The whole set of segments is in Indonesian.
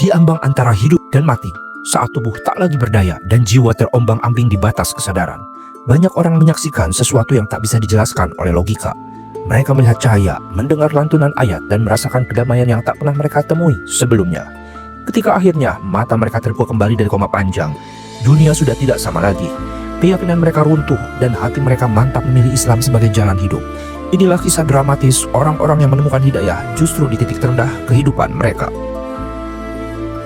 diambang antara hidup dan mati, saat tubuh tak lagi berdaya dan jiwa terombang-ambing di batas kesadaran. Banyak orang menyaksikan sesuatu yang tak bisa dijelaskan oleh logika. Mereka melihat cahaya, mendengar lantunan ayat, dan merasakan kedamaian yang tak pernah mereka temui sebelumnya. Ketika akhirnya mata mereka terbuka kembali dari koma panjang, dunia sudah tidak sama lagi. Keyakinan mereka runtuh dan hati mereka mantap memilih Islam sebagai jalan hidup. Inilah kisah dramatis orang-orang yang menemukan hidayah justru di titik terendah kehidupan mereka.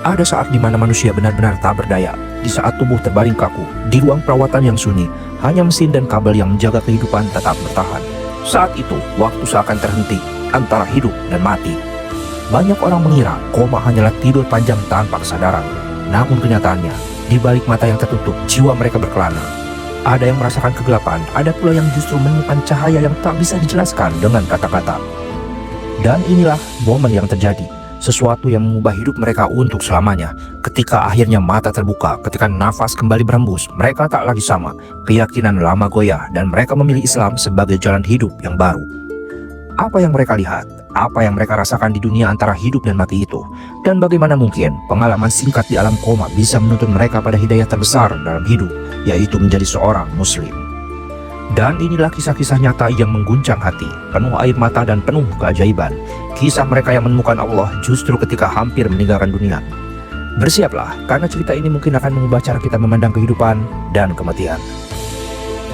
Ada saat di mana manusia benar-benar tak berdaya. Di saat tubuh terbaring kaku, di ruang perawatan yang sunyi, hanya mesin dan kabel yang menjaga kehidupan tetap bertahan. Saat itu, waktu seakan terhenti antara hidup dan mati. Banyak orang mengira koma hanyalah tidur panjang tanpa kesadaran. Namun kenyataannya, di balik mata yang tertutup, jiwa mereka berkelana. Ada yang merasakan kegelapan, ada pula yang justru menemukan cahaya yang tak bisa dijelaskan dengan kata-kata. Dan inilah momen yang terjadi. Sesuatu yang mengubah hidup mereka untuk selamanya. Ketika akhirnya mata terbuka, ketika nafas kembali berembus, mereka tak lagi sama. Keyakinan lama goyah dan mereka memilih Islam sebagai jalan hidup yang baru. Apa yang mereka lihat? Apa yang mereka rasakan di dunia antara hidup dan mati itu? Dan bagaimana mungkin pengalaman singkat di alam koma bisa menuntun mereka pada hidayah terbesar dalam hidup, yaitu menjadi seorang muslim? Dan inilah kisah-kisah nyata yang mengguncang hati, penuh air mata dan penuh keajaiban. Kisah mereka yang menemukan Allah justru ketika hampir meninggalkan dunia. Bersiaplah, karena cerita ini mungkin akan mengubah cara kita memandang kehidupan dan kematian.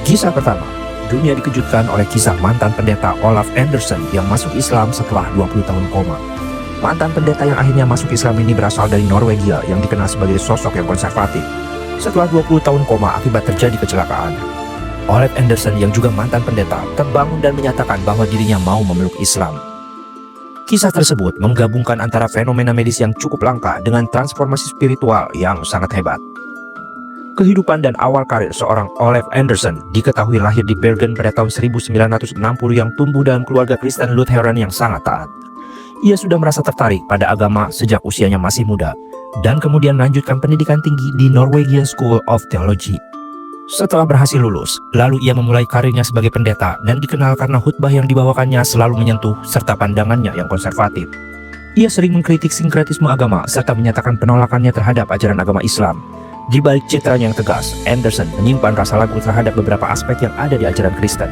Kisah pertama, dunia dikejutkan oleh kisah mantan pendeta Olaf Anderson yang masuk Islam setelah 20 tahun koma. Mantan pendeta yang akhirnya masuk Islam ini berasal dari Norwegia yang dikenal sebagai sosok yang konservatif. Setelah 20 tahun koma akibat terjadi kecelakaan, Olaf Anderson yang juga mantan pendeta terbangun dan menyatakan bahwa dirinya mau memeluk Islam. Kisah tersebut menggabungkan antara fenomena medis yang cukup langka dengan transformasi spiritual yang sangat hebat. Kehidupan dan awal karir seorang Olaf Anderson diketahui lahir di Bergen pada tahun 1960 yang tumbuh dalam keluarga Kristen Lutheran yang sangat taat. Ia sudah merasa tertarik pada agama sejak usianya masih muda dan kemudian melanjutkan pendidikan tinggi di Norwegian School of Theology. Setelah berhasil lulus, lalu ia memulai karirnya sebagai pendeta dan dikenal karena khutbah yang dibawakannya selalu menyentuh serta pandangannya yang konservatif. Ia sering mengkritik sinkretisme agama serta menyatakan penolakannya terhadap ajaran agama Islam. Di balik citranya yang tegas, Anderson menyimpan rasa ragu terhadap beberapa aspek yang ada di ajaran Kristen.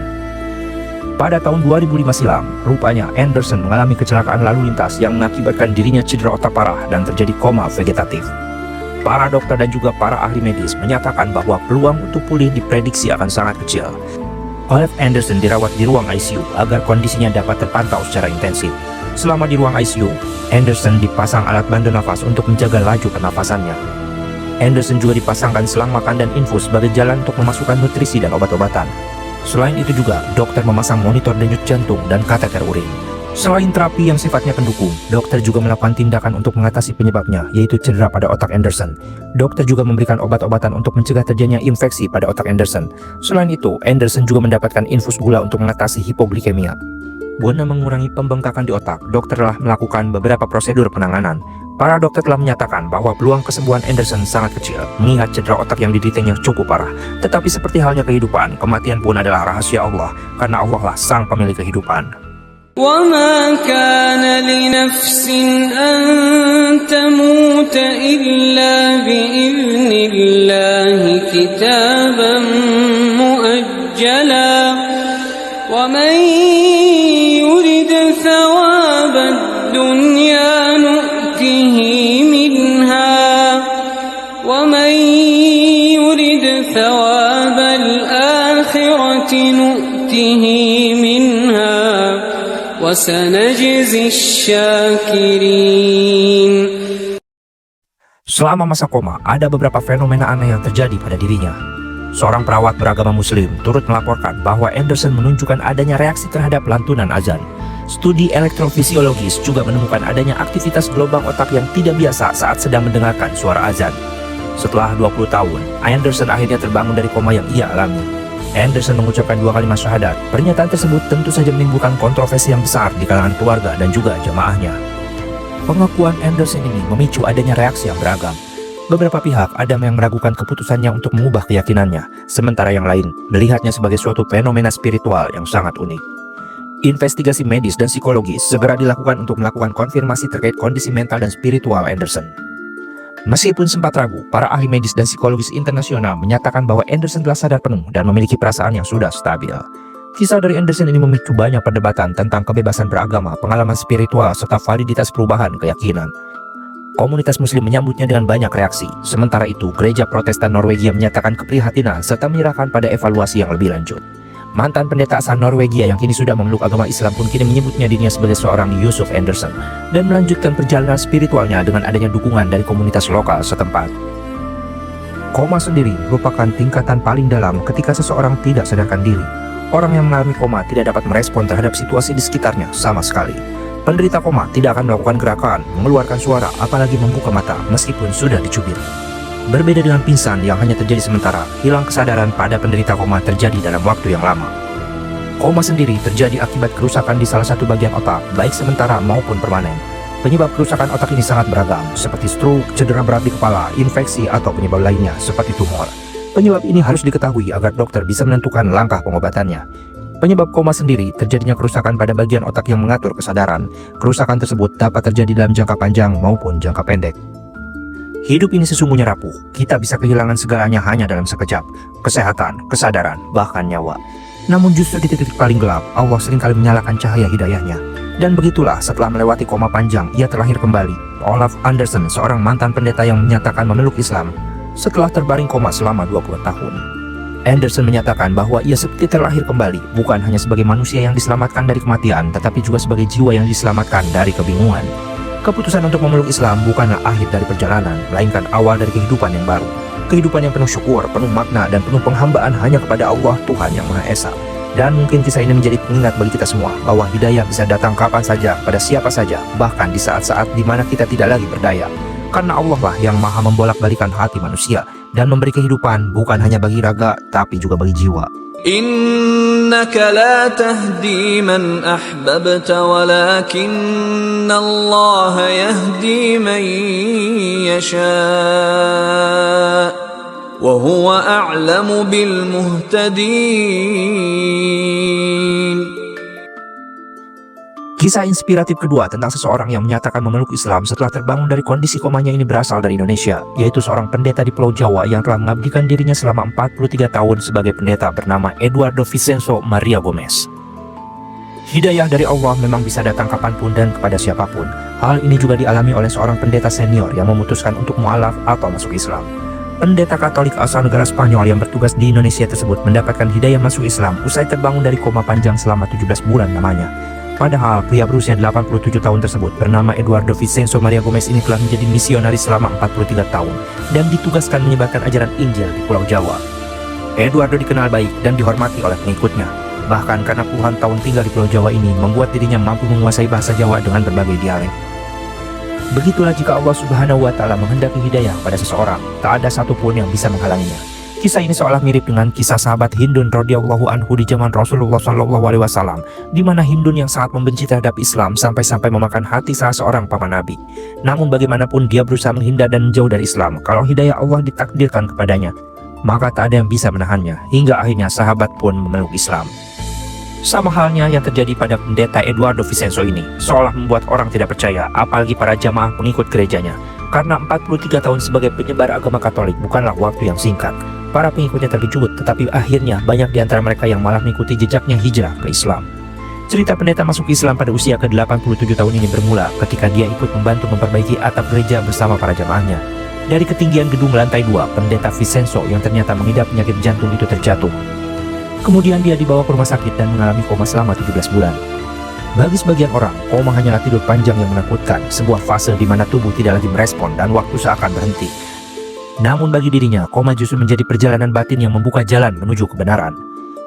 Pada tahun 2005 silam, rupanya Anderson mengalami kecelakaan lalu lintas yang mengakibatkan dirinya cedera otak parah dan terjadi koma vegetatif. Para dokter dan juga para ahli medis menyatakan bahwa peluang untuk pulih diprediksi akan sangat kecil. Olaf Anderson dirawat di ruang ICU agar kondisinya dapat terpantau secara intensif. Selama di ruang ICU, Anderson dipasang alat bantu nafas untuk menjaga laju pernafasannya. Anderson juga dipasangkan selang makan dan infus sebagai jalan untuk memasukkan nutrisi dan obat-obatan. Selain itu juga, dokter memasang monitor denyut jantung dan kateter urin. Selain terapi yang sifatnya pendukung, dokter juga melakukan tindakan untuk mengatasi penyebabnya, yaitu cedera pada otak Anderson. Dokter juga memberikan obat-obatan untuk mencegah terjadinya infeksi pada otak Anderson. Selain itu, Anderson juga mendapatkan infus gula untuk mengatasi hipoglikemia. Guna mengurangi pembengkakan di otak, dokter telah melakukan beberapa prosedur penanganan. Para dokter telah menyatakan bahwa peluang kesembuhan Anderson sangat kecil, mengingat cedera otak yang dideritanya cukup parah. Tetapi seperti halnya kehidupan, kematian pun adalah rahasia Allah, karena Allah lah sang pemilik kehidupan. وَمَا كَانَ لِنَفْسٍ أَن تَمُوتَ إِلَّا بِإِذْنِ اللَّهِ كِتَابًا مُؤَجَّلًا وَمَن يُرِدْ ثَوَابَ الدُّنْيَا نُؤْتِهِ مِنْهَا وَمَن يُرِدْ ثَوَابَ الْآخِرَةِ نُؤْتِهِ مِنْهَا وَسَنَجْزِي الشَّاكِرِينَ. Selama masa koma, ada beberapa fenomena aneh yang terjadi pada dirinya. Seorang perawat beragama muslim turut melaporkan bahwa Anderson menunjukkan adanya reaksi terhadap lantunan azan. Studi elektrofisiologis juga menemukan adanya aktivitas gelombang otak yang tidak biasa saat sedang mendengarkan suara azan. Setelah 20 tahun, Anderson akhirnya terbangun dari koma yang ia alami. Anderson mengucapkan 2 kalimat syahadat. Pernyataan tersebut tentu saja menimbulkan kontroversi yang besar di kalangan keluarga dan juga jemaahnya. Pengakuan Anderson ini memicu adanya reaksi yang beragam. Beberapa pihak ada yang meragukan keputusannya untuk mengubah keyakinannya, sementara yang lain melihatnya sebagai suatu fenomena spiritual yang sangat unik. Investigasi medis dan psikologis segera dilakukan untuk melakukan konfirmasi terkait kondisi mental dan spiritual Anderson. Meskipun sempat ragu, para ahli medis dan psikologis internasional menyatakan bahwa Anderson telah sadar penuh dan memiliki perasaan yang sudah stabil. Kisah dari Anderson ini memicu banyak perdebatan tentang kebebasan beragama, pengalaman spiritual, serta validitas perubahan keyakinan. Komunitas muslim menyambutnya dengan banyak reaksi. Sementara itu, gereja Protestan Norwegia menyatakan keprihatinan serta menyerahkan pada evaluasi yang lebih lanjut. Mantan pendeta asal Norwegia yang kini sudah memeluk agama Islam pun kini menyebutnya dirinya sebagai seorang Yusuf Anderson dan melanjutkan perjalanan spiritualnya dengan adanya dukungan dari komunitas lokal setempat. Koma sendiri merupakan tingkatan paling dalam ketika seseorang tidak sadarkan diri. Orang yang mengalami koma tidak dapat merespon terhadap situasi di sekitarnya sama sekali. Penderita koma tidak akan melakukan gerakan, mengeluarkan suara, apalagi membuka mata meskipun sudah dicubit. Berbeda dengan pingsan yang hanya terjadi sementara, hilang kesadaran pada penderita koma terjadi dalam waktu yang lama. Koma sendiri terjadi akibat kerusakan di salah satu bagian otak, baik sementara maupun permanen. Penyebab kerusakan otak ini sangat beragam, seperti stroke, cedera berat di kepala, infeksi, atau penyebab lainnya seperti tumor. Penyebab ini harus diketahui agar dokter bisa menentukan langkah pengobatannya. Penyebab koma sendiri terjadinya kerusakan pada bagian otak yang mengatur kesadaran. Kerusakan tersebut dapat terjadi dalam jangka panjang maupun jangka pendek. Hidup ini sesungguhnya rapuh. Kita bisa kehilangan segalanya hanya dalam sekejap. Kesehatan, kesadaran, bahkan nyawa. Namun justru di titik paling gelap, Allah seringkali menyalakan cahaya hidayahnya. Dan begitulah setelah melewati koma panjang, ia terlahir kembali. Olaf Anderson, seorang mantan pendeta yang menyatakan memeluk Islam setelah terbaring koma selama 20 tahun. Anderson menyatakan bahwa ia seperti terlahir kembali, bukan hanya sebagai manusia yang diselamatkan dari kematian, tetapi juga sebagai jiwa yang diselamatkan dari kebingungan. Keputusan untuk memeluk Islam bukanlah akhir dari perjalanan, melainkan awal dari kehidupan yang baru. Kehidupan yang penuh syukur, penuh makna, dan penuh penghambaan hanya kepada Allah, Tuhan yang Maha Esa. Dan mungkin kisah ini menjadi pengingat bagi kita semua, bahwa hidayah bisa datang kapan saja, pada siapa saja, bahkan di saat-saat di mana kita tidak lagi berdaya. Karena Allah lah yang Maha membolak-balikan hati manusia, dan memberi kehidupan bukan hanya bagi raga, tapi juga bagi jiwa. Innaka la tahdi man ahbabta walakinna Allah yahdi man yasha wa huwa a'lamu bil muhtadin. Kisah inspiratif kedua tentang seseorang yang menyatakan memeluk Islam setelah terbangun dari kondisi komanya ini berasal dari Indonesia, yaitu seorang pendeta di Pulau Jawa yang telah mengabdikan dirinya selama 43 tahun sebagai pendeta bernama Eduardo Vicenzo Maria Gomez. Hidayah dari Allah memang bisa datang kapanpun dan kepada siapapun. Hal ini juga dialami oleh seorang pendeta senior yang memutuskan untuk mualaf atau masuk Islam. Pendeta Katolik asal negara Spanyol yang bertugas di Indonesia tersebut mendapatkan hidayah masuk Islam usai terbangun dari koma panjang selama 17 bulan lamanya. Padahal pria berusia 87 tahun tersebut bernama Eduardo Vicenzo Maria Gomez ini telah menjadi misionaris selama 43 tahun dan ditugaskan menyebarkan ajaran Injil di Pulau Jawa. Eduardo dikenal baik dan dihormati oleh pengikutnya. Bahkan karena puluhan tahun tinggal di Pulau Jawa ini membuat dirinya mampu menguasai bahasa Jawa dengan berbagai dialek. Begitulah jika Allah Subhanahu wa Ta'ala menghendaki hidayah pada seseorang, tak ada satupun yang bisa menghalanginya. Kisah ini seolah mirip dengan kisah sahabat Hindun radhiyallahu anhu di zaman Rasulullah SAW, di mana Hindun yang sangat membenci terhadap Islam sampai-sampai memakan hati salah seorang paman Nabi. Namun bagaimanapun dia berusaha menghindar dan menjauh dari Islam. Kalau hidayah Allah ditakdirkan kepadanya, maka tak ada yang bisa menahannya, hingga akhirnya sahabat pun memeluk Islam. Sama halnya yang terjadi pada pendeta Eduardo Vicenzo ini, seolah membuat orang tidak percaya, apalagi para jamaah pengikut gerejanya. Karena 43 tahun sebagai penyebar agama Katolik bukanlah waktu yang singkat. Para pengikutnya terkejut, tetapi akhirnya banyak di antara mereka yang malah mengikuti jejaknya hijrah ke Islam. Cerita pendeta masuk Islam pada usia ke-87 tahun ini bermula ketika dia ikut membantu memperbaiki atap gereja bersama para jamaahnya. Dari ketinggian gedung lantai 2, pendeta Vicenzo yang ternyata mengidap penyakit jantung itu terjatuh. Kemudian dia dibawa ke rumah sakit dan mengalami koma selama 17 bulan. Bagi sebagian orang, koma hanyalah tidur panjang yang menakutkan, sebuah fase di mana tubuh tidak lagi merespon dan waktu seakan berhenti. Namun bagi dirinya, koma justru menjadi perjalanan batin yang membuka jalan menuju kebenaran.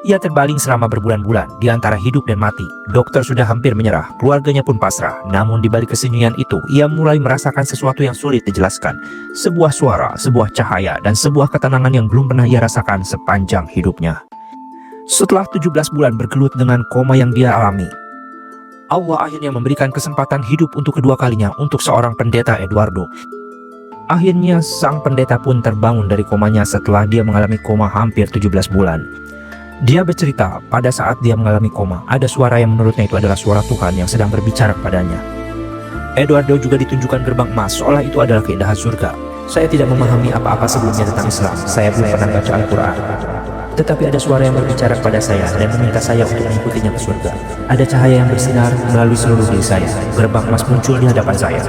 Ia terbaling selama berbulan-bulan di antara hidup dan mati. Dokter sudah hampir menyerah, keluarganya pun pasrah. Namun di balik kesunyian itu, ia mulai merasakan sesuatu yang sulit dijelaskan. Sebuah suara, sebuah cahaya, dan sebuah ketenangan yang belum pernah ia rasakan sepanjang hidupnya. Setelah 17 bulan bergelut dengan koma yang dia alami, Allah akhirnya memberikan kesempatan hidup untuk kedua kalinya untuk seorang pendeta Eduardo. Akhirnya sang pendeta pun terbangun dari komanya setelah dia mengalami koma hampir 17 bulan. Dia bercerita pada saat dia mengalami koma, ada suara yang menurutnya itu adalah suara Tuhan yang sedang berbicara kepadanya. Eduardo juga ditunjukkan gerbang emas seolah itu adalah keindahan surga. Saya tidak memahami apa-apa sebelumnya tentang Islam. Saya belum pernah baca Al-Quran. Tetapi ada suara yang berbicara kepada saya dan meminta saya untuk mengikutinya ke surga. Ada cahaya yang bersinar melalui seluruh diri saya. Gerbang emas muncul di hadapan saya.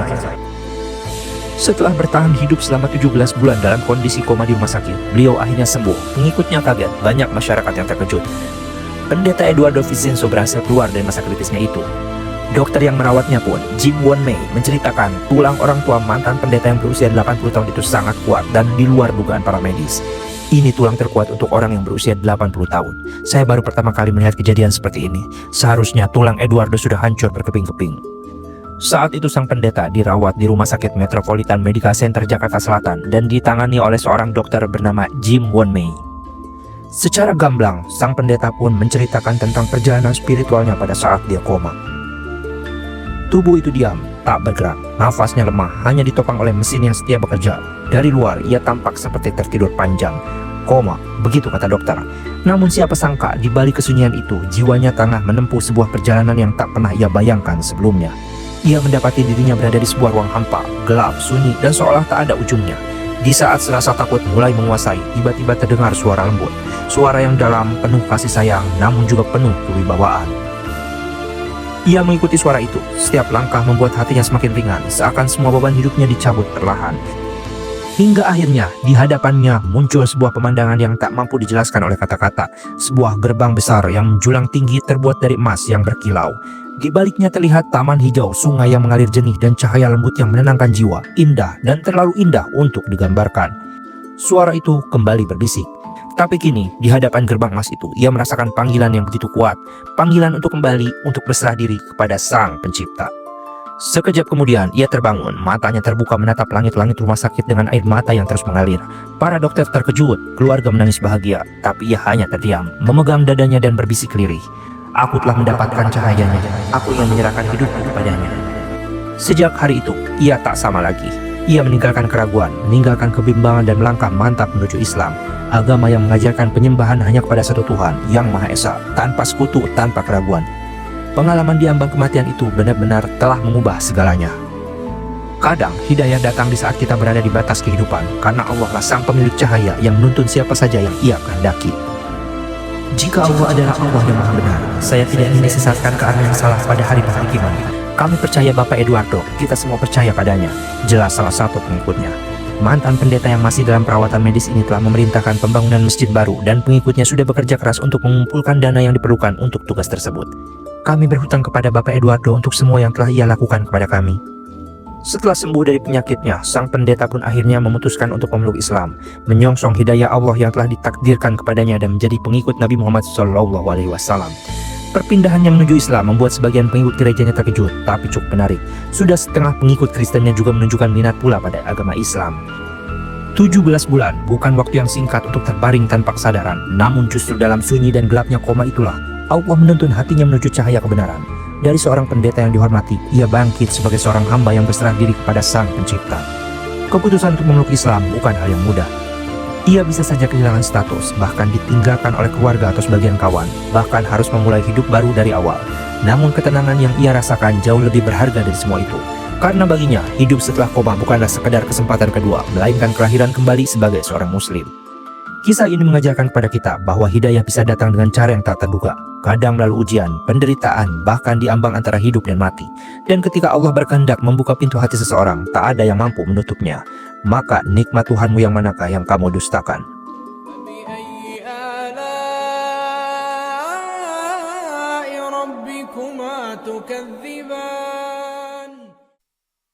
Setelah bertahan hidup selama 17 bulan dalam kondisi koma di rumah sakit, beliau akhirnya sembuh. Pengikutnya kaget, banyak masyarakat yang terkejut. Pendeta Eduardo Vincenzo berhasil keluar dari masa kritisnya itu. Dokter yang merawatnya pun, Jim Won Mei, menceritakan tulang orang tua mantan pendeta yang berusia 80 tahun itu sangat kuat dan di luar dugaan para medis. Ini tulang terkuat untuk orang yang berusia 80 tahun. Saya baru pertama kali melihat kejadian seperti ini. Seharusnya tulang Eduardo sudah hancur berkeping-keping. Saat itu sang pendeta dirawat di Rumah Sakit Metropolitan Medical Center Jakarta Selatan dan ditangani oleh seorang dokter bernama Jim Won Mei. Secara gamblang, sang pendeta pun menceritakan tentang perjalanan spiritualnya pada saat dia koma. Tubuh itu diam, tak bergerak, nafasnya lemah, hanya ditopang oleh mesin yang setia bekerja. Dari luar, ia tampak seperti tertidur panjang. Koma, begitu kata dokter. Namun siapa sangka, di balik kesunyian itu, jiwanya tengah menempuh sebuah perjalanan yang tak pernah ia bayangkan sebelumnya. Ia mendapati dirinya berada di sebuah ruang hampa, gelap, sunyi, dan seolah tak ada ujungnya. Di saat rasa takut mulai menguasai, tiba-tiba terdengar suara lembut. Suara yang dalam, penuh kasih sayang, namun juga penuh kewibawaan. Ia mengikuti suara itu. Setiap langkah membuat hatinya semakin ringan, seakan semua beban hidupnya dicabut perlahan. Hingga akhirnya, di hadapannya muncul sebuah pemandangan yang tak mampu dijelaskan oleh kata-kata. Sebuah gerbang besar yang menjulang tinggi terbuat dari emas yang berkilau. Di baliknya terlihat taman hijau, sungai yang mengalir jernih, dan cahaya lembut yang menenangkan jiwa. Indah dan terlalu indah untuk digambarkan. Suara itu kembali berbisik. Tapi kini, di hadapan gerbang emas itu, ia merasakan panggilan yang begitu kuat. Panggilan untuk kembali, untuk berserah diri kepada Sang Pencipta. Sekejap kemudian, ia terbangun. Matanya terbuka menatap langit-langit rumah sakit dengan air mata yang terus mengalir. Para dokter terkejut, keluarga menangis bahagia. Tapi ia hanya terdiam, memegang dadanya dan berbisik lirih. Aku telah mendapatkan cahayanya. Aku ingin menyerahkan hidupku kepadanya. Sejak hari itu, ia tak sama lagi. Ia meninggalkan keraguan, meninggalkan kebimbangan dan melangkah mantap menuju Islam. Agama yang mengajarkan penyembahan hanya kepada satu Tuhan yang Maha Esa, tanpa sekutu, tanpa keraguan. Pengalaman di ambang kematian itu benar-benar telah mengubah segalanya. Kadang hidayah datang di saat kita berada di batas kehidupan, karena Allah lah sang pemilik cahaya yang menuntun siapa saja yang ia kehendaki. Jika Allah adalah Allah yang Maha Benar, saya tidak ingin disesatkan ke arah yang salah pada hari penghakiman. Kami percaya Bapak Eduardo, kita semua percaya padanya, jelas salah satu pengikutnya. Mantan pendeta yang masih dalam perawatan medis ini telah memerintahkan pembangunan masjid baru dan pengikutnya sudah bekerja keras untuk mengumpulkan dana yang diperlukan untuk tugas tersebut. Kami berhutang kepada Bapak Eduardo untuk semua yang telah ia lakukan kepada kami. Setelah sembuh dari penyakitnya, sang pendeta pun akhirnya memutuskan untuk memeluk Islam, menyongsong hidayah Allah yang telah ditakdirkan kepadanya dan menjadi pengikut Nabi Muhammad SAW. Perpindahannya menuju Islam membuat sebagian pengikut gerejanya terkejut, tapi cukup menarik. Sudah setengah pengikut Kristennya juga menunjukkan minat pula pada agama Islam. 17 bulan bukan waktu yang singkat untuk terbaring tanpa kesadaran, namun justru dalam sunyi dan gelapnya koma itulah Allah menuntun hatinya menuju cahaya kebenaran. Dari seorang pendeta yang dihormati, ia bangkit sebagai seorang hamba yang berserah diri kepada Sang Pencipta. Keputusan untuk memeluk Islam bukan hal yang mudah. Ia bisa saja kehilangan status, bahkan ditinggalkan oleh keluarga atau sebagian kawan, bahkan harus memulai hidup baru dari awal. Namun ketenangan yang ia rasakan jauh lebih berharga dari semua itu. Karena baginya, hidup setelah koma bukanlah sekedar kesempatan kedua, melainkan kelahiran kembali sebagai seorang muslim. Kisah ini mengajarkan kepada kita bahwa hidayah bisa datang dengan cara yang tak terduga. Kadang melalui ujian, penderitaan, bahkan diambang antara hidup dan mati. Dan ketika Allah berkehendak membuka pintu hati seseorang, tak ada yang mampu menutupnya. Maka nikmat Tuhanmu yang manakah yang kamu dustakan?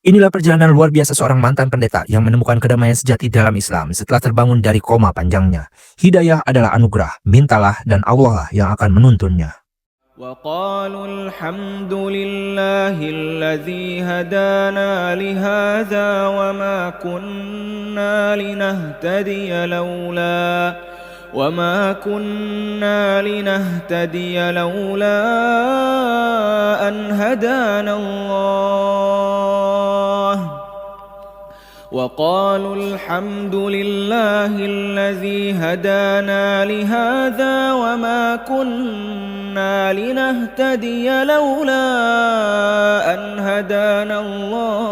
Inilah perjalanan luar biasa seorang mantan pendeta yang menemukan kedamaian sejati dalam Islam setelah terbangun dari koma panjangnya. Hidayah adalah anugerah, mintalah dan Allah lah yang akan menuntunnya. وقالوا الحمد لله الذي هدانا لهذا وما كنا لنهتدي لولا أن هدانا الله وقالوا الحمد لله الذي هدانا لهذا وما كنا لنهتدي لولا أن هدانا الله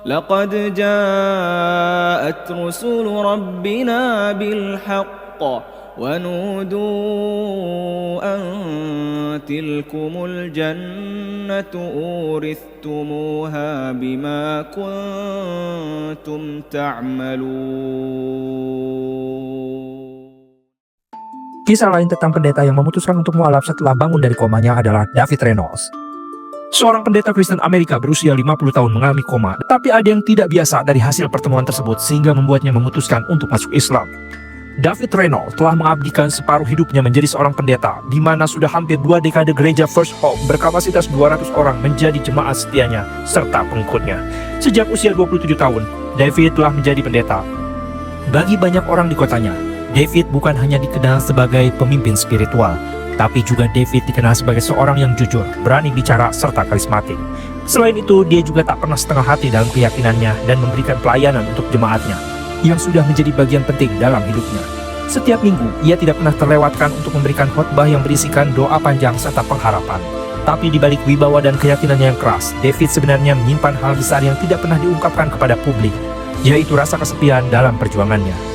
لقد جاءت رسل ربنا بالحق ونودوا أن تلكم الجنة أورثتموها بما كنتم تعملون. Kisah lain tentang pendeta yang memutuskan untuk mualaf setelah bangun dari komanya adalah David Reynolds. Seorang pendeta Kristen Amerika berusia 50 tahun mengalami koma, tapi ada yang tidak biasa dari hasil pertemuan tersebut sehingga membuatnya memutuskan untuk masuk Islam. David Reynolds telah mengabdikan separuh hidupnya menjadi seorang pendeta, di mana sudah hampir 2 dekade gereja First Hope berkapasitas 200 orang menjadi jemaat setianya serta pengikutnya. Sejak usia 27 tahun, David telah menjadi pendeta. Bagi banyak orang di kotanya, David bukan hanya dikenal sebagai pemimpin spiritual, tapi juga David dikenal sebagai seorang yang jujur, berani bicara, serta karismatik. Selain itu, dia juga tak pernah setengah hati dalam keyakinannya dan memberikan pelayanan untuk jemaatnya, yang sudah menjadi bagian penting dalam hidupnya. Setiap minggu, ia tidak pernah terlewatkan untuk memberikan khotbah yang berisikan doa panjang serta pengharapan. Tapi di balik wibawa dan keyakinannya yang keras, David sebenarnya menyimpan hal besar yang tidak pernah diungkapkan kepada publik, yaitu rasa kesepian dalam perjuangannya.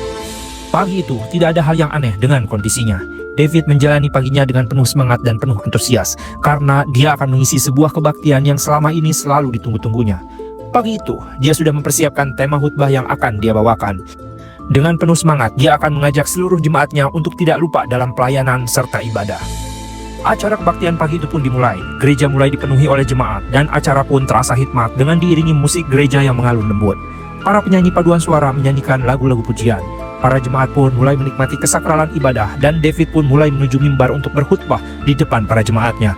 Pagi itu, tidak ada hal yang aneh dengan kondisinya. David menjalani paginya dengan penuh semangat dan penuh antusias, karena dia akan mengisi sebuah kebaktian yang selama ini selalu ditunggu-tunggunya. Pagi itu, dia sudah mempersiapkan tema khutbah yang akan dia bawakan. Dengan penuh semangat, dia akan mengajak seluruh jemaatnya untuk tidak lupa dalam pelayanan serta ibadah. Acara kebaktian pagi itu pun dimulai. Gereja mulai dipenuhi oleh jemaat, dan acara pun terasa hikmat dengan diiringi musik gereja yang mengalun lembut. Para penyanyi paduan suara menyanyikan lagu-lagu pujian. Para jemaat pun mulai menikmati kesakralan ibadah, dan David pun mulai menuju mimbar untuk berkhutbah di depan para jemaatnya.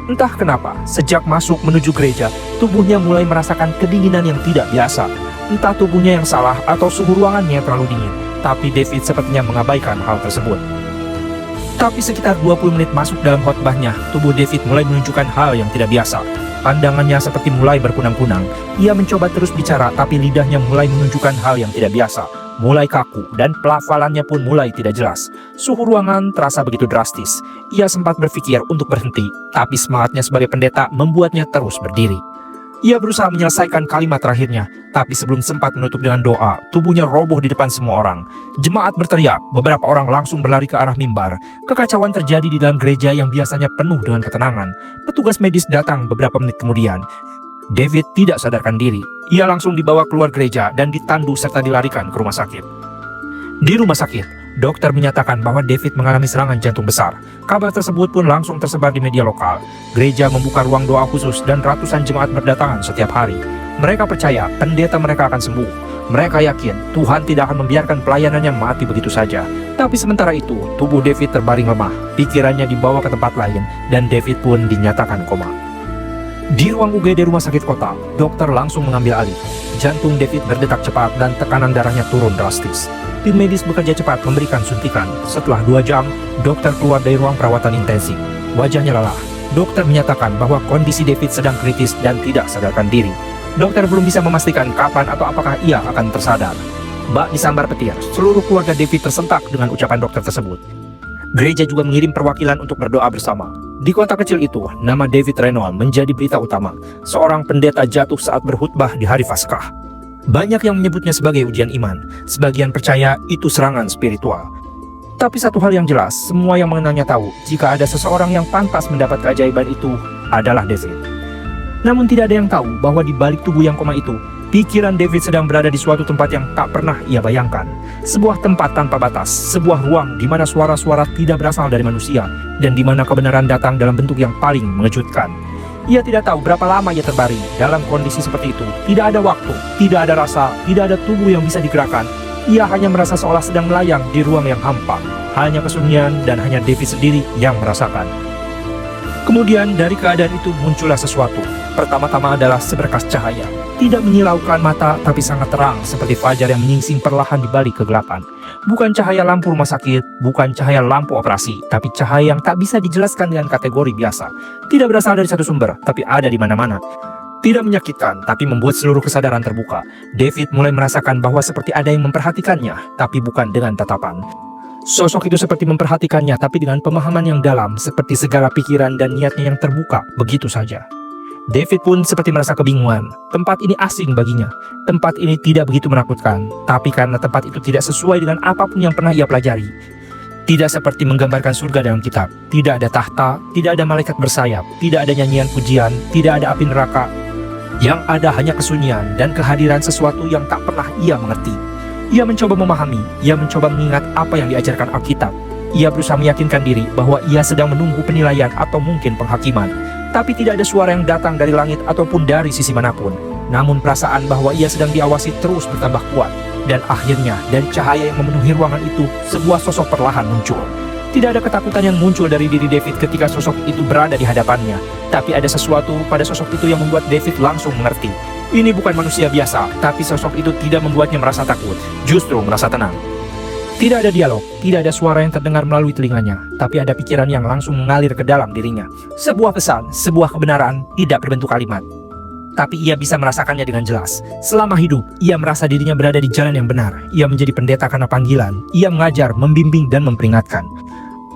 Entah kenapa, sejak masuk menuju gereja, tubuhnya mulai merasakan kedinginan yang tidak biasa. Entah tubuhnya yang salah atau suhu ruangannya terlalu dingin, tapi David sepertinya mengabaikan hal tersebut. Tapi sekitar 20 menit masuk dalam khotbahnya, tubuh David mulai menunjukkan hal yang tidak biasa. Pandangannya seperti mulai berkunang-kunang. Ia mencoba terus bicara, tapi lidahnya mulai menunjukkan hal yang tidak biasa. Mulai kaku, dan pelafalannya pun mulai tidak jelas. Suhu ruangan terasa begitu drastis. Ia sempat berpikir untuk berhenti, tapi semangatnya sebagai pendeta membuatnya terus berdiri. Ia berusaha menyelesaikan kalimat terakhirnya, tapi sebelum sempat menutup dengan doa, tubuhnya roboh di depan semua orang. Jemaat berteriak, beberapa orang langsung berlari ke arah mimbar. Kekacauan terjadi di dalam gereja yang biasanya penuh dengan ketenangan. Petugas medis datang beberapa menit kemudian. David tidak sadarkan diri. Ia langsung dibawa keluar gereja dan ditandu serta dilarikan ke rumah sakit. Di rumah sakit, dokter menyatakan bahwa David mengalami serangan jantung besar. Kabar tersebut pun langsung tersebar di media lokal. Gereja membuka ruang doa khusus dan ratusan jemaat berdatangan setiap hari. Mereka percaya pendeta mereka akan sembuh. Mereka yakin Tuhan tidak akan membiarkan pelayanannya mati begitu saja. Tapi sementara itu, tubuh David terbaring lemah. Pikirannya dibawa ke tempat lain dan David pun dinyatakan koma. Di ruang UGD rumah sakit kota, dokter langsung mengambil alih. Jantung David berdetak cepat dan tekanan darahnya turun drastis. Tim medis bekerja cepat memberikan suntikan. Setelah 2 jam, dokter keluar dari ruang perawatan intensif. Wajahnya lelah. Dokter menyatakan bahwa kondisi David sedang kritis dan tidak sadarkan diri. Dokter belum bisa memastikan kapan atau apakah ia akan tersadar. Bak disambar petir, seluruh keluarga David tersentak dengan ucapan dokter tersebut. Gereja juga mengirim perwakilan untuk berdoa bersama. Di kota kecil itu, nama David Reynolds menjadi berita utama. Seorang pendeta jatuh saat berkhutbah di hari Paskah. Banyak yang menyebutnya sebagai ujian iman. Sebagian percaya itu serangan spiritual. Tapi satu hal yang jelas, semua yang mengenalnya tahu, jika ada seseorang yang pantas mendapat keajaiban itu adalah David. Namun tidak ada yang tahu bahwa di balik tubuh yang koma itu, pikiran David sedang berada di suatu tempat yang tak pernah ia bayangkan. Sebuah tempat tanpa batas, sebuah ruang di mana suara-suara tidak berasal dari manusia, dan di mana kebenaran datang dalam bentuk yang paling mengejutkan. Ia tidak tahu berapa lama ia terbaring dalam kondisi seperti itu. Tidak ada waktu, tidak ada rasa, tidak ada tubuh yang bisa digerakkan. Ia hanya merasa seolah sedang melayang di ruang yang hampa. Hanya kesunyian dan hanya David sendiri yang merasakan. Kemudian dari keadaan itu muncullah sesuatu. Pertama-tama adalah seberkas cahaya. Tidak menyilaukan mata, tapi sangat terang seperti fajar yang menyingsing perlahan di balik kegelapan. Bukan cahaya lampu rumah sakit, bukan cahaya lampu operasi, tapi cahaya yang tak bisa dijelaskan dengan kategori biasa. Tidak berasal dari satu sumber, tapi ada di mana-mana. Tidak menyakitkan, tapi membuat seluruh kesadaran terbuka. David mulai merasakan bahwa seperti ada yang memperhatikannya, tapi bukan dengan tatapan. Sosok itu seperti memperhatikannya, tapi dengan pemahaman yang dalam, seperti segala pikiran dan niatnya yang terbuka, begitu saja. David pun seperti merasa kebingungan. Tempat ini asing baginya. Tempat ini tidak begitu menakutkan. Tapi karena tempat itu tidak sesuai dengan apapun yang pernah ia pelajari. Tidak seperti menggambarkan surga dalam kitab. Tidak ada tahta, tidak ada malaikat bersayap, tidak ada nyanyian pujian, tidak ada api neraka. Yang ada hanya kesunyian dan kehadiran sesuatu yang tak pernah ia mengerti. Ia mencoba memahami, ia mencoba mengingat apa yang diajarkan Alkitab. Ia berusaha meyakinkan diri bahwa ia sedang menunggu penilaian atau mungkin penghakiman. Tapi tidak ada suara yang datang dari langit ataupun dari sisi manapun. Namun perasaan bahwa ia sedang diawasi terus bertambah kuat. Dan akhirnya dari cahaya yang memenuhi ruangan itu, sebuah sosok perlahan muncul. Tidak ada ketakutan yang muncul dari diri David ketika sosok itu berada di hadapannya. Tapi ada sesuatu pada sosok itu yang membuat David langsung mengerti. Ini bukan manusia biasa, tapi sosok itu tidak membuatnya merasa takut, justru merasa tenang. Tidak ada dialog, tidak ada suara yang terdengar melalui telinganya, tapi ada pikiran yang langsung mengalir ke dalam dirinya. Sebuah pesan, sebuah kebenaran, tidak berbentuk kalimat. Tapi ia bisa merasakannya dengan jelas. Selama hidup, ia merasa dirinya berada di jalan yang benar. Ia menjadi pendeta karena panggilan. Ia mengajar, membimbing, dan memperingatkan.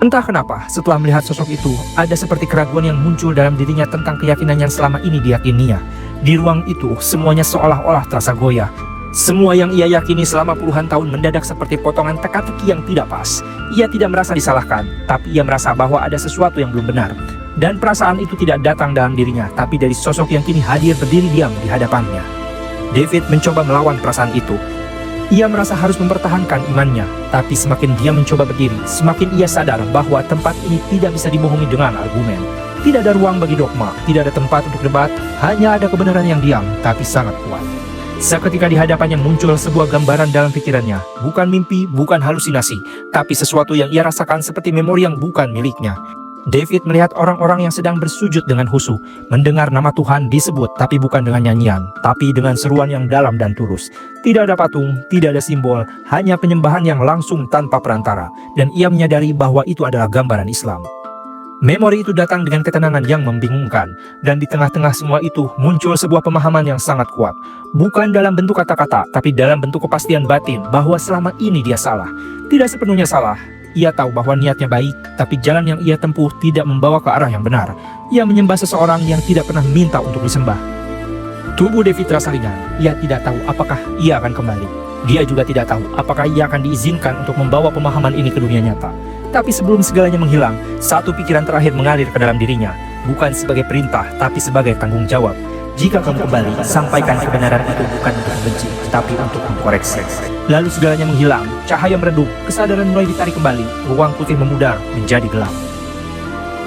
Entah kenapa, setelah melihat sosok itu, ada seperti keraguan yang muncul dalam dirinya tentang keyakinan yang selama ini diyakininya. Di ruang itu, semuanya seolah-olah terasa goyah. Semua yang ia yakini selama puluhan tahun mendadak seperti potongan teka-teki yang tidak pas. Ia tidak merasa disalahkan, tapi ia merasa bahwa ada sesuatu yang belum benar. Dan perasaan itu tidak datang dalam dirinya, tapi dari sosok yang kini hadir berdiri diam di hadapannya. David mencoba melawan perasaan itu. Ia merasa harus mempertahankan imannya, tapi semakin dia mencoba berdiri, semakin ia sadar bahwa tempat ini tidak bisa dibohongi dengan argumen. Tidak ada ruang bagi dogma, tidak ada tempat untuk debat, hanya ada kebenaran yang diam, tapi sangat kuat. Seketika di hadapannya muncul sebuah gambaran dalam pikirannya. Bukan mimpi, bukan halusinasi, tapi sesuatu yang ia rasakan seperti memori yang bukan miliknya. David melihat orang-orang yang sedang bersujud dengan khusyuk, mendengar nama Tuhan disebut, tapi bukan dengan nyanyian, tapi dengan seruan yang dalam dan tulus. Tidak ada patung, tidak ada simbol, hanya penyembahan yang langsung tanpa perantara, dan ia menyadari bahwa itu adalah gambaran Islam. Memori itu datang dengan ketenangan yang membingungkan, dan di tengah-tengah semua itu muncul sebuah pemahaman yang sangat kuat. Bukan dalam bentuk kata-kata, tapi dalam bentuk kepastian batin bahwa selama ini dia salah. Tidak sepenuhnya salah. Ia tahu bahwa niatnya baik, tapi jalan yang ia tempuh tidak membawa ke arah yang benar. Ia menyembah seseorang yang tidak pernah minta untuk disembah. Tubuh David terasa ringan. Ia tidak tahu apakah ia akan kembali. Dia juga tidak tahu apakah ia akan diizinkan untuk membawa pemahaman ini ke dunia nyata. Tapi sebelum segalanya menghilang, satu pikiran terakhir mengalir ke dalam dirinya. Bukan sebagai perintah, tapi sebagai tanggung jawab. Jika kamu kembali, sampaikan kebenaran itu bukan untuk membenci, tapi untuk mengkoreksi. Lalu segalanya menghilang, cahaya meredup, kesadaran mulai ditarik kembali, ruang putih memudar menjadi gelap.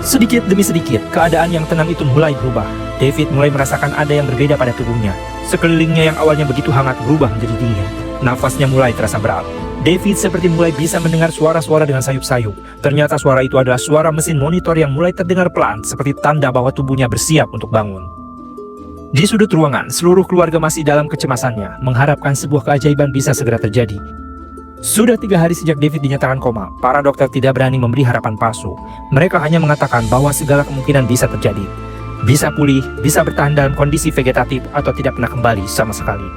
Sedikit demi sedikit, keadaan yang tenang itu mulai berubah. David mulai merasakan ada yang berbeda pada tubuhnya. Sekelilingnya yang awalnya begitu hangat berubah menjadi dingin. Nafasnya mulai terasa berat. David seperti mulai bisa mendengar suara-suara dengan sayup-sayup. Ternyata suara itu adalah suara mesin monitor yang mulai terdengar pelan, seperti tanda bahwa tubuhnya bersiap untuk bangun. Di sudut ruangan, seluruh keluarga masih dalam kecemasannya, mengharapkan sebuah keajaiban bisa segera terjadi. Sudah 3 hari sejak David dinyatakan koma, para dokter tidak berani memberi harapan palsu. Mereka hanya mengatakan bahwa segala kemungkinan bisa terjadi. Bisa pulih, bisa bertahan dalam kondisi vegetatif, atau tidak pernah kembali sama sekali.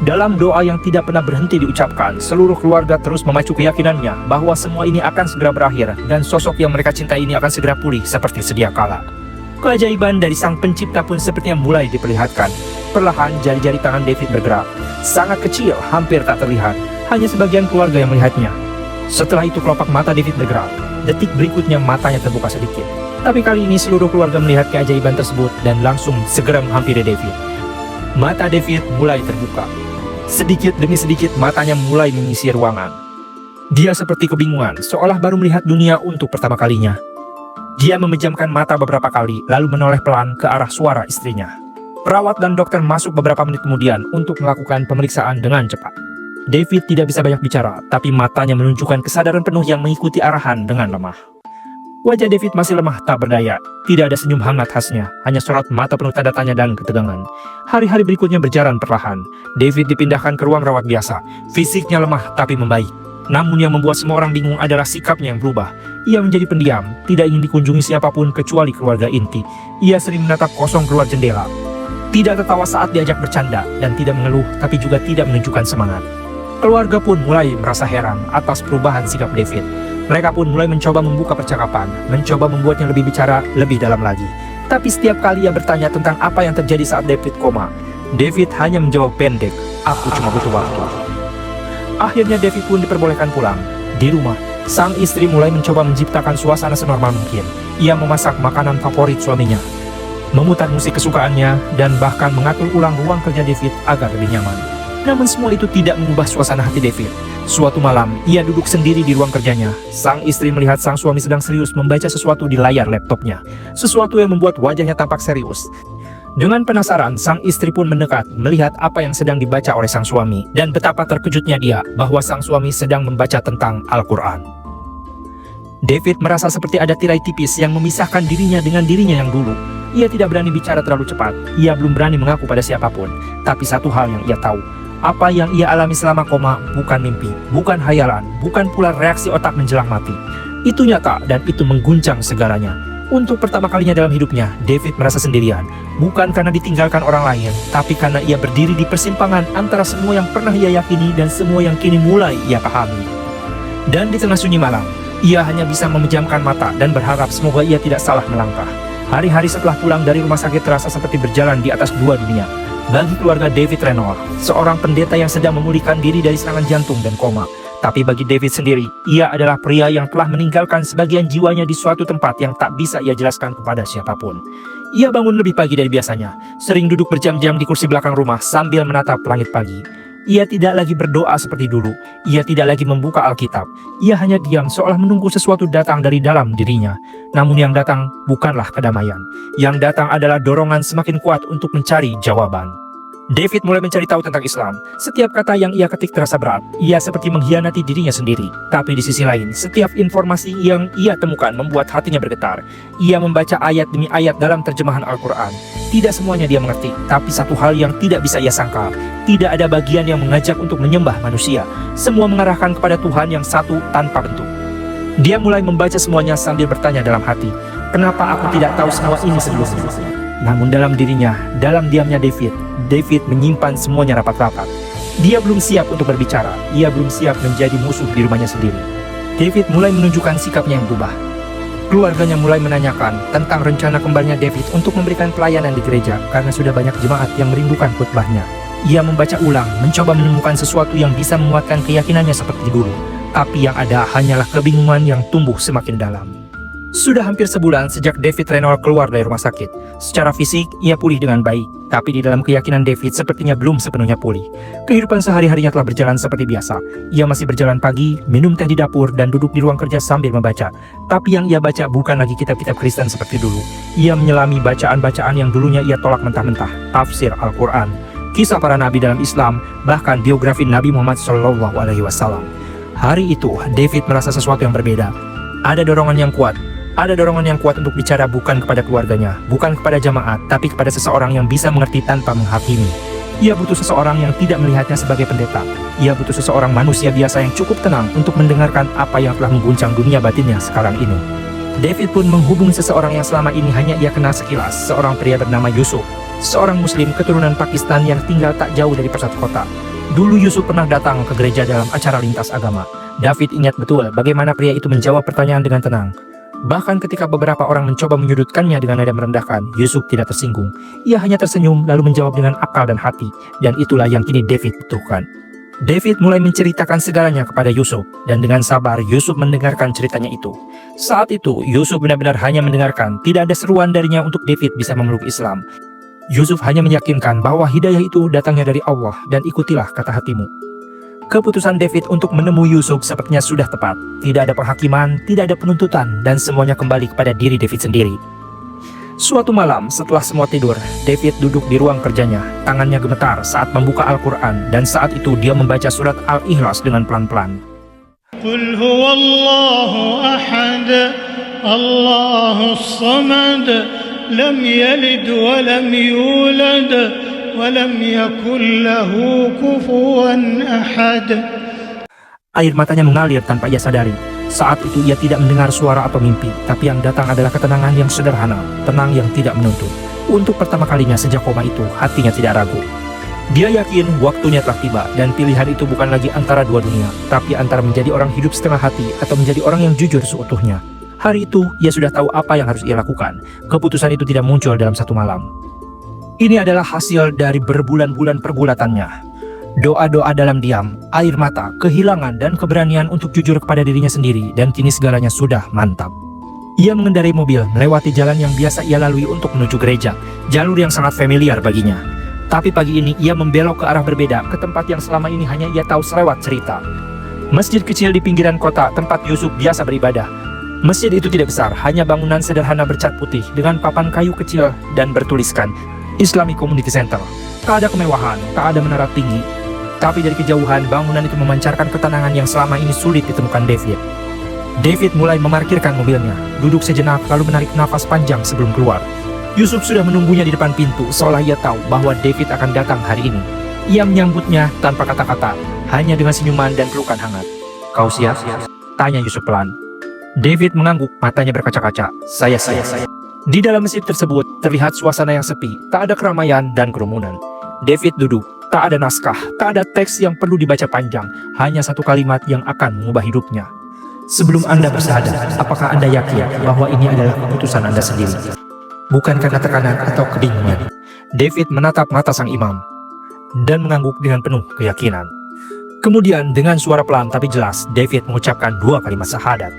Dalam doa yang tidak pernah berhenti diucapkan, seluruh keluarga terus memacu keyakinannya bahwa semua ini akan segera berakhir dan sosok yang mereka cintai ini akan segera pulih seperti sedia kala. Keajaiban dari sang pencipta pun sepertinya mulai diperlihatkan. Perlahan jari-jari tangan David bergerak. Sangat kecil, hampir tak terlihat. Hanya sebagian keluarga yang melihatnya. Setelah itu kelopak mata David bergerak. Detik berikutnya matanya terbuka sedikit. Tapi kali ini seluruh keluarga melihat keajaiban tersebut dan langsung segera menghampiri David. Mata David mulai terbuka. Sedikit demi sedikit matanya mulai mengisi ruangan. Dia seperti kebingungan, seolah baru melihat dunia untuk pertama kalinya. Dia memejamkan mata beberapa kali, lalu menoleh pelan ke arah suara istrinya. Perawat dan dokter masuk beberapa menit kemudian untuk melakukan pemeriksaan dengan cepat. David tidak bisa banyak bicara, tapi matanya menunjukkan kesadaran penuh yang mengikuti arahan dengan lemah. Wajah David masih lemah tak berdaya. Tidak ada senyum hangat khasnya, hanya sorot mata penuh tanda tanya dan ketegangan. Hari-hari berikutnya berjalan perlahan. David dipindahkan ke ruang rawat biasa. Fisiknya lemah tapi membaik. Namun yang membuat semua orang bingung adalah sikapnya yang berubah. Ia menjadi pendiam, tidak ingin dikunjungi siapapun kecuali keluarga inti. Ia sering menatap kosong keluar jendela. Tidak tertawa saat diajak bercanda, dan tidak mengeluh tapi juga tidak menunjukkan semangat. Keluarga pun mulai merasa heran atas perubahan sikap David. Mereka pun mulai mencoba membuka percakapan, mencoba membuatnya lebih bicara lebih dalam lagi. Tapi setiap kali ia bertanya tentang apa yang terjadi saat David koma, David hanya menjawab pendek, "Aku cuma butuh waktu." Akhirnya David pun diperbolehkan pulang. Di rumah, sang istri mulai mencoba menciptakan suasana senormal mungkin. Ia memasak makanan favorit suaminya, memutar musik kesukaannya, dan bahkan mengatur ulang ruang kerja David agar lebih nyaman. Namun semua itu tidak mengubah suasana hati David. Suatu malam, ia duduk sendiri di ruang kerjanya. Sang istri melihat sang suami sedang serius membaca sesuatu di layar laptopnya. Sesuatu yang membuat wajahnya tampak serius. Dengan penasaran, sang istri pun mendekat melihat apa yang sedang dibaca oleh sang suami. Dan betapa terkejutnya dia bahwa sang suami sedang membaca tentang Al-Quran. David merasa seperti ada tirai tipis yang memisahkan dirinya dengan dirinya yang dulu. Ia tidak berani bicara terlalu cepat. Ia belum berani mengaku pada siapapun. Tapi satu hal yang ia tahu, apa yang ia alami selama koma bukan mimpi, bukan hayalan, bukan pula reaksi otak menjelang mati. Itu nyata dan itu mengguncang segalanya. Untuk pertama kalinya dalam hidupnya, David merasa sendirian. Bukan karena ditinggalkan orang lain, tapi karena ia berdiri di persimpangan antara semua yang pernah ia yakini dan semua yang kini mulai ia pahami. Dan di tengah sunyi malam, ia hanya bisa memejamkan mata dan berharap semoga ia tidak salah melangkah. Hari-hari setelah pulang dari rumah sakit terasa seperti berjalan di atas dua dunia. Bagi keluarga David Reynolds, seorang pendeta yang sedang memulihkan diri dari serangan jantung dan koma. Tapi bagi David sendiri, ia adalah pria yang telah meninggalkan sebagian jiwanya di suatu tempat yang tak bisa ia jelaskan kepada siapapun. Ia bangun lebih pagi dari biasanya, sering duduk berjam-jam di kursi belakang rumah sambil menatap langit pagi. Ia tidak lagi berdoa seperti dulu, ia tidak lagi membuka Alkitab. Ia hanya diam seolah menunggu sesuatu datang dari dalam dirinya. Namun yang datang bukanlah kedamaian. Yang datang adalah dorongan semakin kuat untuk mencari jawaban. David mulai mencari tahu tentang Islam. Setiap kata yang ia ketik terasa berat. Ia seperti mengkhianati dirinya sendiri. Tapi di sisi lain, setiap informasi yang ia temukan membuat hatinya bergetar. Ia membaca ayat demi ayat dalam terjemahan Al-Quran. Tidak semuanya dia mengerti, tapi satu hal yang tidak bisa ia sangka, tidak ada bagian yang mengajak untuk menyembah manusia. Semua mengarahkan kepada Tuhan yang satu tanpa bentuk. Dia mulai membaca semuanya sambil bertanya dalam hati, kenapa aku tidak tahu semua ini sebelumnya? Namun dalam dirinya, dalam diamnya David menyimpan semuanya rapat-rapat. Dia belum siap untuk berbicara, ia belum siap menjadi musuh di rumahnya sendiri. David mulai menunjukkan sikapnya yang berubah. Keluarganya mulai menanyakan tentang rencana kembarnya David untuk memberikan pelayanan di gereja karena sudah banyak jemaat yang merindukan khotbahnya. Ia membaca ulang, mencoba menemukan sesuatu yang bisa menguatkan keyakinannya seperti dulu. Tapi yang ada hanyalah kebingungan yang tumbuh semakin dalam. Sudah hampir sebulan sejak David Reynolds keluar dari rumah sakit. Secara fisik, ia pulih dengan baik. Tapi di dalam keyakinan David sepertinya belum sepenuhnya pulih. Kehidupan sehari-harinya telah berjalan seperti biasa. Ia masih berjalan pagi, minum teh di dapur, dan duduk di ruang kerja sambil membaca. Tapi yang ia baca bukan lagi kitab-kitab Kristen seperti dulu. Ia menyelami bacaan-bacaan yang dulunya ia tolak mentah-mentah. Tafsir Al-Quran, kisah para nabi dalam Islam, bahkan biografi Nabi Muhammad SAW. Hari itu, David merasa sesuatu yang berbeda. Ada dorongan yang kuat. Ada dorongan yang kuat untuk bicara bukan kepada keluarganya, bukan kepada jamaat, tapi kepada seseorang yang bisa mengerti tanpa menghakimi. Ia butuh seseorang yang tidak melihatnya sebagai pendeta. Ia butuh seseorang manusia biasa yang cukup tenang untuk mendengarkan apa yang telah mengguncang dunia batinnya sekarang ini. David pun menghubungi seseorang yang selama ini hanya ia kenal sekilas, seorang pria bernama Yusuf, seorang muslim keturunan Pakistan yang tinggal tak jauh dari pusat kota. Dulu Yusuf pernah datang ke gereja dalam acara lintas agama. David ingat betul bagaimana pria itu menjawab pertanyaan dengan tenang. Bahkan ketika beberapa orang mencoba menyudutkannya dengan nada merendahkan, Yusuf tidak tersinggung. Ia hanya tersenyum lalu menjawab dengan akal dan hati, dan itulah yang kini David butuhkan. David mulai menceritakan segalanya kepada Yusuf, dan dengan sabar Yusuf mendengarkan ceritanya itu. Saat itu, Yusuf benar-benar hanya mendengarkan, tidak ada seruan darinya untuk David bisa memeluk Islam. Yusuf hanya meyakinkan bahwa hidayah itu datangnya dari Allah, dan ikutilah kata hatimu. Keputusan David untuk menemui Yusuf sepertinya sudah tepat. Tidak ada penghakiman, tidak ada penuntutan, dan semuanya kembali kepada diri David sendiri. Suatu malam, setelah semua tidur, David duduk di ruang kerjanya. Tangannya gemetar saat membuka Al-Quran, dan saat itu dia membaca surat Al-Ikhlas dengan pelan-pelan. Qul huwallahu ahad, Allahus samad, lam yalid wa lam yulad, walam yakul lahu kufuwan ahad. Air matanya mengalir tanpa ia sadari. Saat itu ia tidak mendengar suara atau mimpi, tapi yang datang adalah ketenangan yang sederhana, tenang yang tidak menuntut. Untuk pertama kalinya sejak koma itu, hatinya tidak ragu. Dia yakin waktunya telah tiba, dan pilihan itu bukan lagi antara dua dunia, tapi antara menjadi orang hidup setengah hati atau menjadi orang yang jujur seutuhnya. Hari itu, ia sudah tahu apa yang harus ia lakukan. Keputusan itu tidak muncul dalam satu malam. Ini adalah hasil dari berbulan-bulan pergulatannya. Doa-doa dalam diam, air mata, kehilangan, dan keberanian untuk jujur kepada dirinya sendiri, dan kini segalanya sudah mantap. Ia mengendarai mobil, melewati jalan yang biasa ia lalui untuk menuju gereja, jalur yang sangat familiar baginya. Tapi pagi ini ia membelok ke arah berbeda, ke tempat yang selama ini hanya ia tahu selewat cerita. Masjid kecil di pinggiran kota tempat Yusuf biasa beribadah. Masjid itu tidak besar, hanya bangunan sederhana bercat putih dengan papan kayu kecil dan bertuliskan Islamic Community Center. Tak ada kemewahan, tak ada menara tinggi. Tapi dari kejauhan, bangunan itu memancarkan ketenangan yang selama ini sulit ditemukan David. David mulai memarkirkan mobilnya, duduk sejenak lalu menarik nafas panjang sebelum keluar. Yusuf sudah menunggunya di depan pintu, seolah ia tahu bahwa David akan datang hari ini. Ia menyambutnya tanpa kata-kata, hanya dengan senyuman dan pelukan hangat. "Kau siap?" tanya Yusuf pelan. David mengangguk, matanya berkaca-kaca. Saya siap. Di dalam masjid tersebut, terlihat suasana yang sepi, tak ada keramaian dan kerumunan. David duduk, tak ada naskah, tak ada teks yang perlu dibaca panjang, hanya satu kalimat yang akan mengubah hidupnya. "Sebelum Anda bersyahadat, apakah Anda yakin bahwa ini adalah keputusan Anda sendiri? Bukan karena tekanan atau kebingungan." David menatap mata sang imam dan mengangguk dengan penuh keyakinan. Kemudian dengan suara pelan tapi jelas, David mengucapkan 2 kalimat syahadat.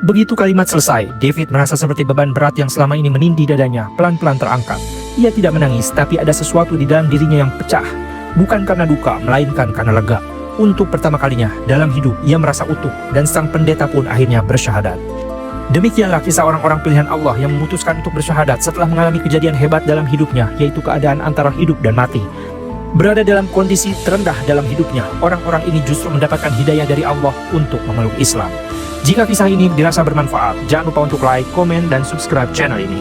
Begitu kalimat selesai, David merasa seperti beban berat yang selama ini menindih dadanya pelan-pelan terangkat. Ia tidak menangis, tapi ada sesuatu di dalam dirinya yang pecah. Bukan karena duka, melainkan karena lega. Untuk pertama kalinya dalam hidup, ia merasa utuh, dan sang pendeta pun akhirnya bersyahadat. Demikianlah kisah orang-orang pilihan Allah yang memutuskan untuk bersyahadat setelah mengalami kejadian hebat dalam hidupnya, yaitu keadaan antara hidup dan mati. Berada dalam kondisi terendah dalam hidupnya, orang-orang ini justru mendapatkan hidayah dari Allah untuk memeluk Islam. Jika kisah ini dirasa bermanfaat, jangan lupa untuk like, komen, dan subscribe channel ini.